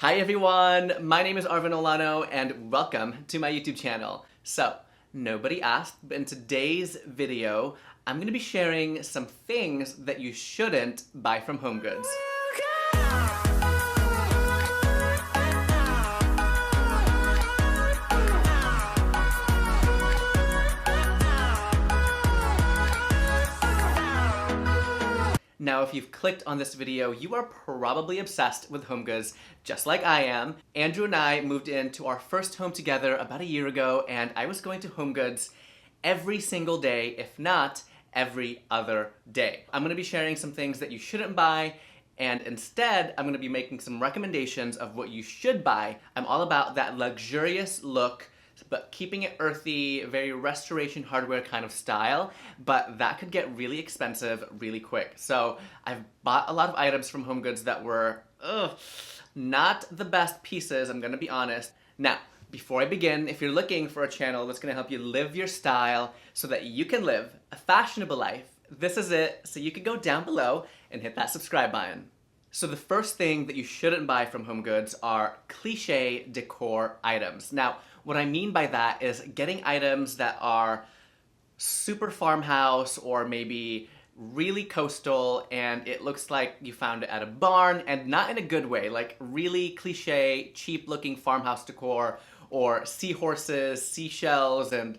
Hi everyone, my name is Arvin Olano and welcome to my YouTube channel. So, nobody asked, but in today's video, I'm going to be sharing some things that you shouldn't buy from HomeGoods. Now, if you've clicked on this video, you are probably obsessed with HomeGoods, just like I am. Andrew and I moved into our first home together about a year ago, and I was going to HomeGoods every single day, if not every other day. I'm gonna be sharing some things that you shouldn't buy, and instead, I'm gonna be making some recommendations of what you should buy. I'm all about that luxurious look, but keeping it earthy, very restoration hardware kind of style, but that could get really expensive really quick. So I've bought a lot of items from HomeGoods that were, not the best pieces, I'm gonna be honest. Now, before I begin, if you're looking for a channel that's gonna help you live your style so that you can live a fashionable life, this is it, so you can go down below and hit that subscribe button. So the first thing that you shouldn't buy from HomeGoods are Clich Decor items. Now, what I mean by that is getting items that are super farmhouse or maybe really coastal and it looks like you found it at a barn, and not in a good way, like really cliche, cheap looking farmhouse decor or seahorses, seashells, and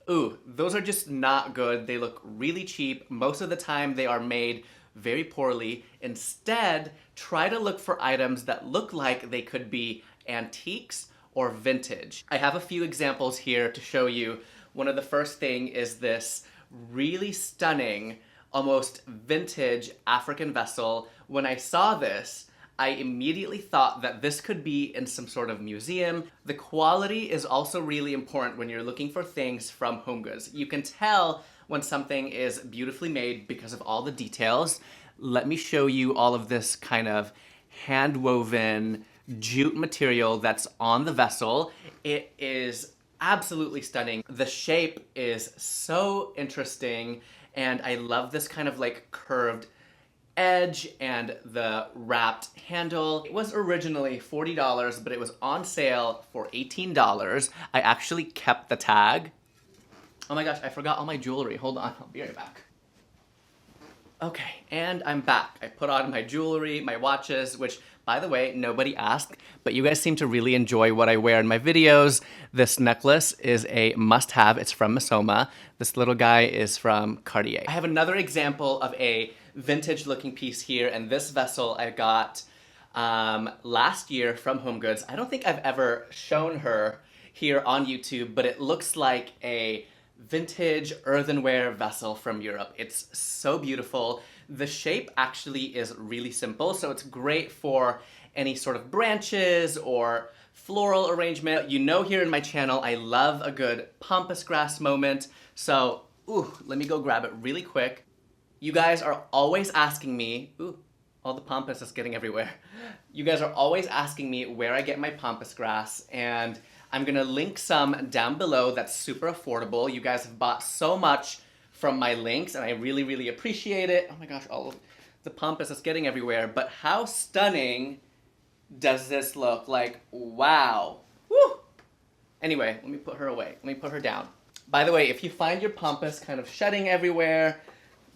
ooh, those are just not good. They look really cheap. Most of the time they are made very poorly. Instead, try to look for items that look like they could be antiques or vintage. I have a few examples here to show you. One of the first thing is this really stunning, almost vintage African vessel. When I saw this, I immediately thought that this could be in some sort of museum. The quality is also really important when you're looking for things from HomeGoods. You can tell when something is beautifully made because of all the details. Let me show you all of this kind of hand-woven jute material that's on the vessel. It is absolutely stunning. The shape is so interesting, and I love this kind of like curved edge and the wrapped handle. It was originally $40, but it was on sale for $18. I actually kept the tag. Oh my gosh, I forgot all my jewelry. Hold on, I'll be right back. Okay, and I'm back. I put on my jewelry, my watches, which, by the way, nobody asked, but you guys seem to really enjoy what I wear in my videos. This necklace is a must-have. It's from Missoma. This little guy is from Cartier. I have another example of a vintage-looking piece here, and this vessel I got last year from HomeGoods. I don't think I've ever shown her here on YouTube, but it looks like a vintage earthenware vessel from Europe. It's so beautiful. The shape actually is really simple, so it's great for any sort of branches or floral arrangement. You know, here in my channel, I love a good pampas grass moment, so let me go grab it really quick. You guys are always asking me, all the pampas is getting everywhere. You guys are always asking me where I get my pampas grass, and I'm gonna link some down below that's super affordable. You guys have bought so much from my links, and I really, really appreciate it. Oh my gosh, all of the pampas is getting everywhere, but how stunning does this look? Like, wow. Woo! Anyway, let me put her away. Let me put her down. By the way, if you find your pampas kind of shedding everywhere,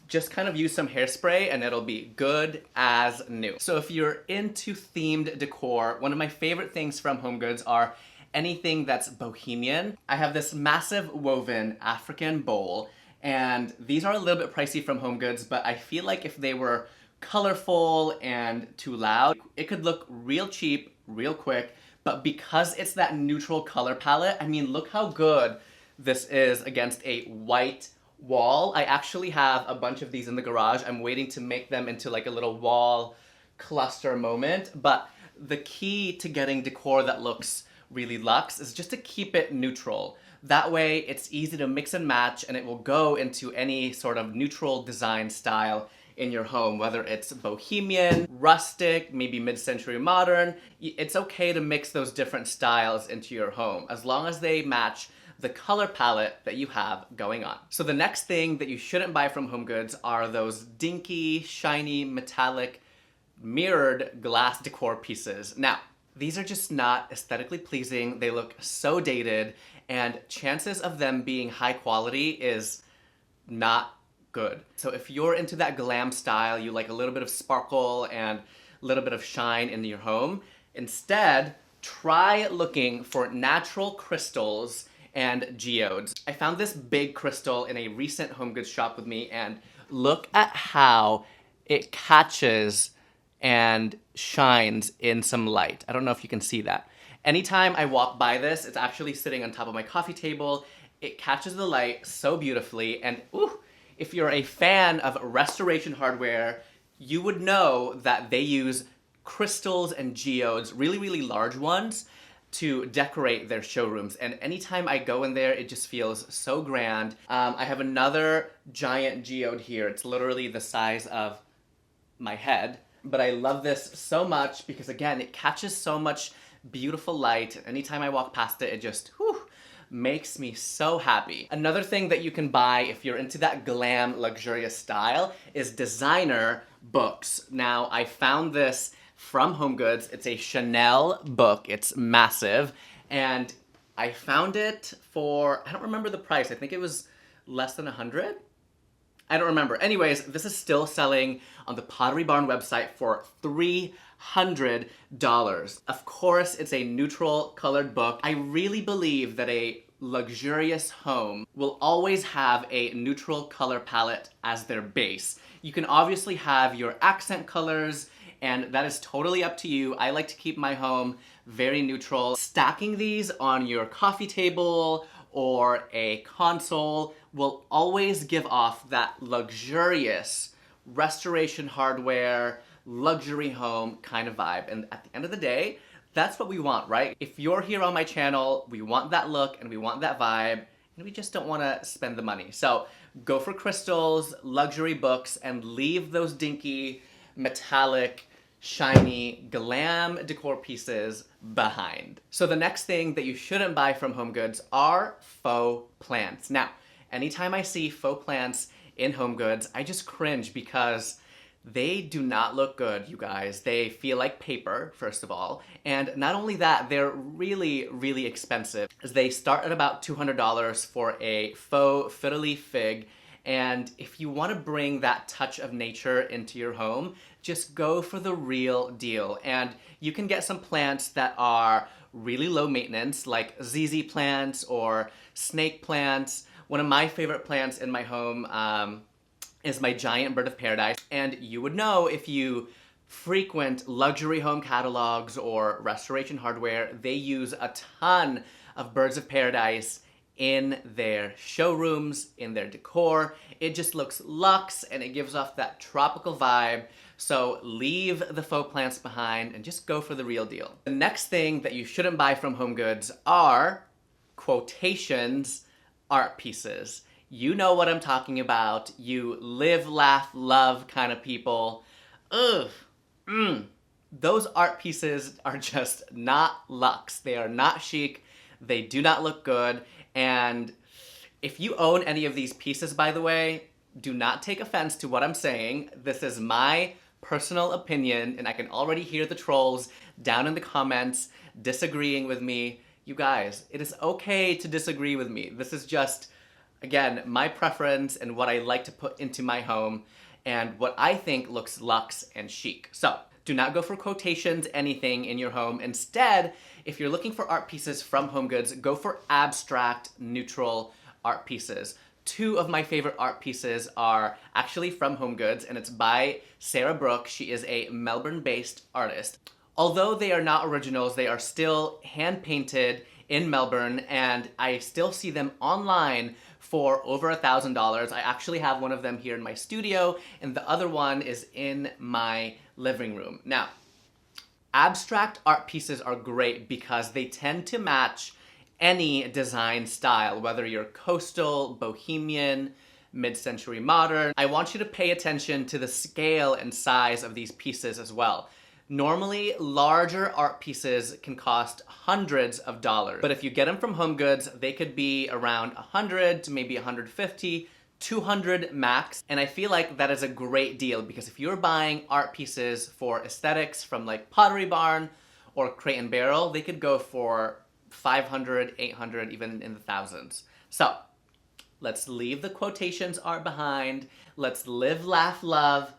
just kind of use some hairspray and it'll be good as new. So if you're into themed decor, one of my favorite things from HomeGoods are anything that's bohemian. I have this massive woven African bowl, and these are a little bit pricey from HomeGoods, but I feel like if they were colorful and too loud, it could look real cheap, real quick, but because it's that neutral color palette, I mean, look how good this is against a white wall. I actually have a bunch of these in the garage. I'm waiting to make them into like a little wall cluster moment, but the key to getting decor that looks really luxe is just to keep it neutral. That way it's easy to mix and match and it will go into any sort of neutral design style in your home, whether it's bohemian, rustic, maybe mid-century modern. It's okay to mix those different styles into your home as long as they match the color palette that you have going on. So the next thing that you shouldn't buy from HomeGoods are those dinky, shiny, metallic, mirrored glass decor pieces. Now, these are just not aesthetically pleasing. They look so dated, and chances of them being high quality is not good. So if you're into that glam style, you like a little bit of sparkle and a little bit of shine in your home, instead, try looking for natural crystals and geodes. I found this big crystal in a recent HomeGoods shop with me, and look at how it catches and shines in some light. I don't know if you can see that. Anytime I walk by this, it's actually sitting on top of my coffee table. It catches the light so beautifully, and ooh, if you're a fan of restoration hardware, you would know that they use crystals and geodes, really, really large ones, to decorate their showrooms. And anytime I go in there, it just feels so grand. I have another giant geode here. It's literally the size of my head. But I love this so much because, again, it catches so much beautiful light. Anytime I walk past it, it just, whew, makes me so happy. Another thing that you can buy if you're into that glam, luxurious style is designer books. Now, I found this from HomeGoods. It's a Chanel book. It's massive. And I found it for, I don't remember the price. I think it was less than $100. I don't remember. Anyways, this is still selling on the Pottery Barn website for $300. Of course, it's a neutral colored book. I really believe that a luxurious home will always have a neutral color palette as their base. You can obviously have your accent colors, and that is totally up to you. I like to keep my home very neutral. Stacking these on your coffee table or a console will always give off that luxurious restoration hardware, luxury home kind of vibe. And at the end of the day, that's what we want, right? If you're here on my channel, we want that look and we want that vibe, and we just don't want to spend the money. So go for crystals, luxury books, and leave those dinky, metallic, shiny glam decor pieces behind. So the next thing that you shouldn't buy from HomeGoods are faux plants. Now, anytime I see faux plants in HomeGoods, I just cringe because they do not look good, you guys. They feel like paper, first of all. And not only that, they're really, really expensive. They start at about $200 for a faux fiddly fig. And if you want to bring that touch of nature into your home, just go for the real deal. And you can get some plants that are really low maintenance, like ZZ plants or snake plants. One of my favorite plants in my home is my giant bird of paradise. And you would know if you frequent luxury home catalogs or restoration hardware, they use a ton of birds of paradise in their showrooms, in their decor. It just looks luxe and it gives off that tropical vibe. So leave the faux plants behind and just go for the real deal. The next thing that you shouldn't buy from HomeGoods are quotations art pieces. You know what I'm talking about. You live, laugh, love kind of people. Ugh. Those art pieces are just not luxe. They are not chic. They do not look good. And if you own any of these pieces, by the way, do not take offense to what I'm saying. This is my personal opinion, and I can already hear the trolls down in the comments disagreeing with me. You guys, it is okay to disagree with me. This is just, again, my preference and what I like to put into my home and what I think looks luxe and chic. So do not go for quotations, anything in your home. Instead, if you're looking for art pieces from HomeGoods, go for abstract, neutral art pieces. Two of my favorite art pieces are actually from HomeGoods, and it's by Sarah Brooke. She is a Melbourne-based artist. Although they are not originals, they are still hand-painted in Melbourne, and I still see them online for over $1,000. I actually have one of them here in my studio, and the other one is in my living room. Now, abstract art pieces are great because they tend to match any design style, whether you're coastal, bohemian, mid-century modern. I want you to pay attention to the scale and size of these pieces as well. Normally, larger art pieces can cost hundreds of dollars, but if you get them from HomeGoods, they could be around 100 to maybe 150, 200 max, and I feel like that is a great deal because if you're buying art pieces for aesthetics from like Pottery Barn or Crate and Barrel, they could go for 500, 800, even in the thousands. So let's leave the quotations art behind. Let's live, laugh, love.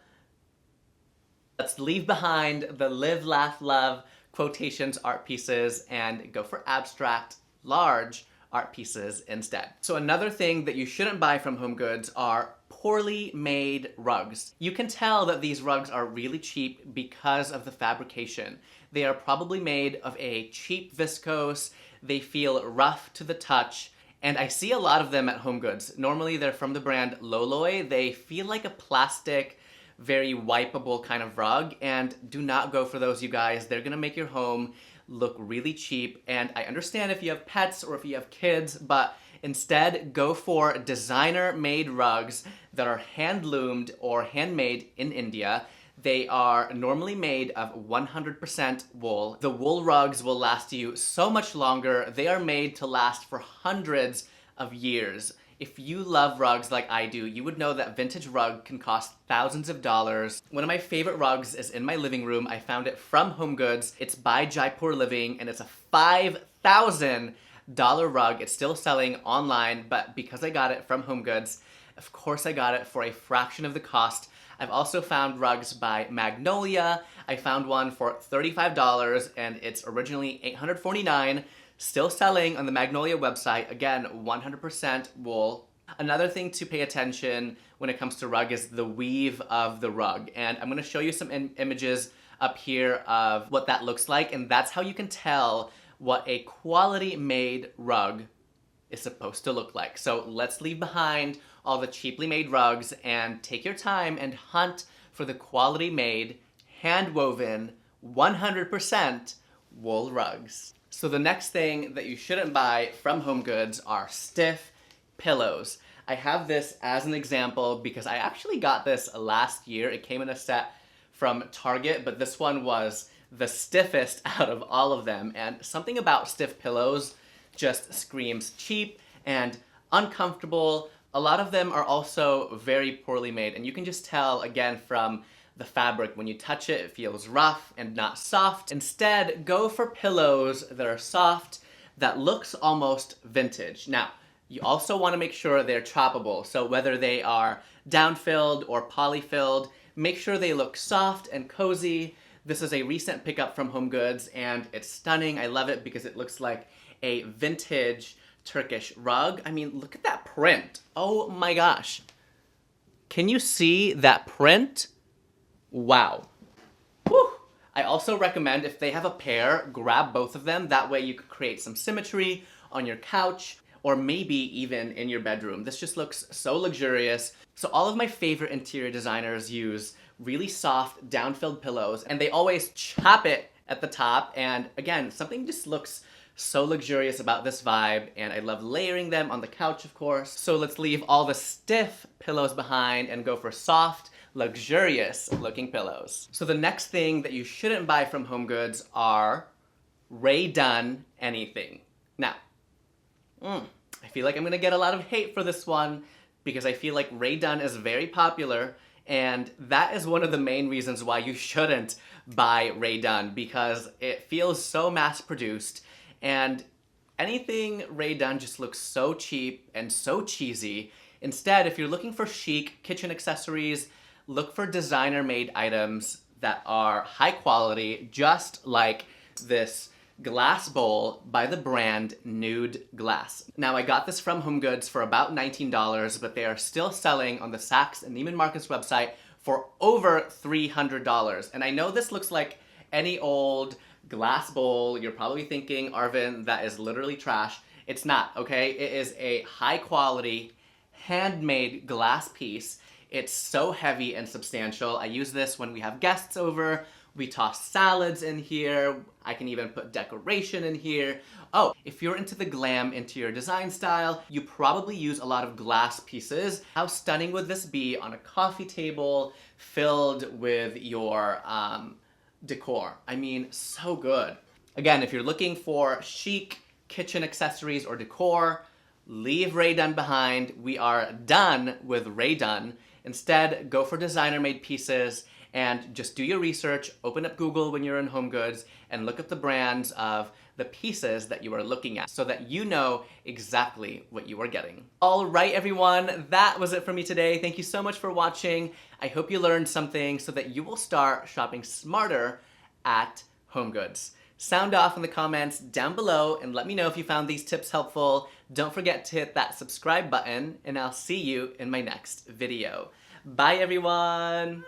Let's leave behind the live, laugh, love quotations art pieces and go for abstract, large art pieces instead. So another thing that you shouldn't buy from HomeGoods are poorly made rugs. You can tell that these rugs are really cheap because of the fabrication. They are probably made of a cheap viscose, they feel rough to the touch, and I see a lot of them at HomeGoods. Normally they're from the brand Loloi. They feel like a plastic, very wipeable kind of rug, and do not go for those, you guys. They're gonna make your home look really cheap, and I understand if you have pets or if you have kids, but instead go for designer-made rugs that are hand-loomed or handmade in India. They are normally made of 100% wool. The wool rugs will last you so much longer. They are made to last for hundreds of years. If you love rugs like I do, you would know that vintage rug can cost thousands of dollars. One of my favorite rugs is in my living room. I found it from HomeGoods. It's by Jaipur Living, and it's a $5,000 rug. It's still selling online, but because I got it from HomeGoods, of course I got it for a fraction of the cost. I've also found rugs by Magnolia. I found one for $35, and it's originally $849. Still selling on the Magnolia website. Again, 100% wool. Another thing to pay attention when it comes to rug is the weave of the rug. And I'm gonna show you some images up here of what that looks like, and that's how you can tell what a quality made rug is supposed to look like. So let's leave behind all the cheaply made rugs and take your time and hunt for the quality made, hand woven, 100% wool rugs. So the next thing that you shouldn't buy from HomeGoods are stiff pillows. I have this as an example because I actually got this last year. It came in a set from Target, but this one was the stiffest out of all of them. And something about stiff pillows just screams cheap and uncomfortable. A lot of them are also very poorly made, and you can just tell, again, from the fabric. When you touch it, it feels rough and not soft. Instead, go for pillows that are soft, that looks almost vintage. Now, you also want to make sure they're choppable. So whether they are down-filled or poly-filled, make sure they look soft and cozy. This is a recent pickup from HomeGoods, and it's stunning. I love it because it looks like a vintage Turkish rug. I mean, look at that print. Oh my gosh. Can you see that print? Wow. Whew. I also recommend, if they have a pair, grab both of them. That way you could create some symmetry on your couch or maybe even in your bedroom. This just looks so luxurious. So all of my favorite interior designers use really soft, down-filled pillows, and they always chop it at the top. And again, something just looks so luxurious about this vibe, and I love layering them on the couch, of course. So let's leave all the stiff pillows behind and go for soft, luxurious looking pillows. So the next thing that you shouldn't buy from HomeGoods are Rae anything. Now, I feel like I'm gonna get a lot of hate for this one because I feel like Rae is very popular, and that is one of the main reasons why you shouldn't buy Rae because it feels so mass-produced, and anything Rae just looks so cheap and so cheesy. Instead, if you're looking for chic kitchen accessories, look for designer-made items that are high quality, just like this glass bowl by the brand Nude Glass. Now, I got this from HomeGoods for about $19, but they are still selling on the Saks and Neiman Marcus website for over $300. And I know this looks like any old glass bowl. You're probably thinking, Arvin, that is literally trash. It's not, okay? It is a high quality, handmade glass piece. It's so heavy and substantial. I use this when we have guests over. We toss salads in here. I can even put decoration in here. Oh, if you're into the glam interior design style, you probably use a lot of glass pieces. How stunning would this be on a coffee table filled with your decor? I mean, so good. Again, if you're looking for chic kitchen accessories or decor, leave Rae behind. We are done with Rae. Instead, go for designer-made pieces And just do your research, open up Google when you're in HomeGoods, and look up the brands of the pieces that you are looking at so that you know exactly what you are getting. All right, everyone, that was it for me today. Thank you so much for watching. I hope you learned something so that you will start shopping smarter at HomeGoods. Sound off in the comments down below and let me know if you found these tips helpful. Don't forget to hit that subscribe button, and I'll see you in my next video. Bye, everyone!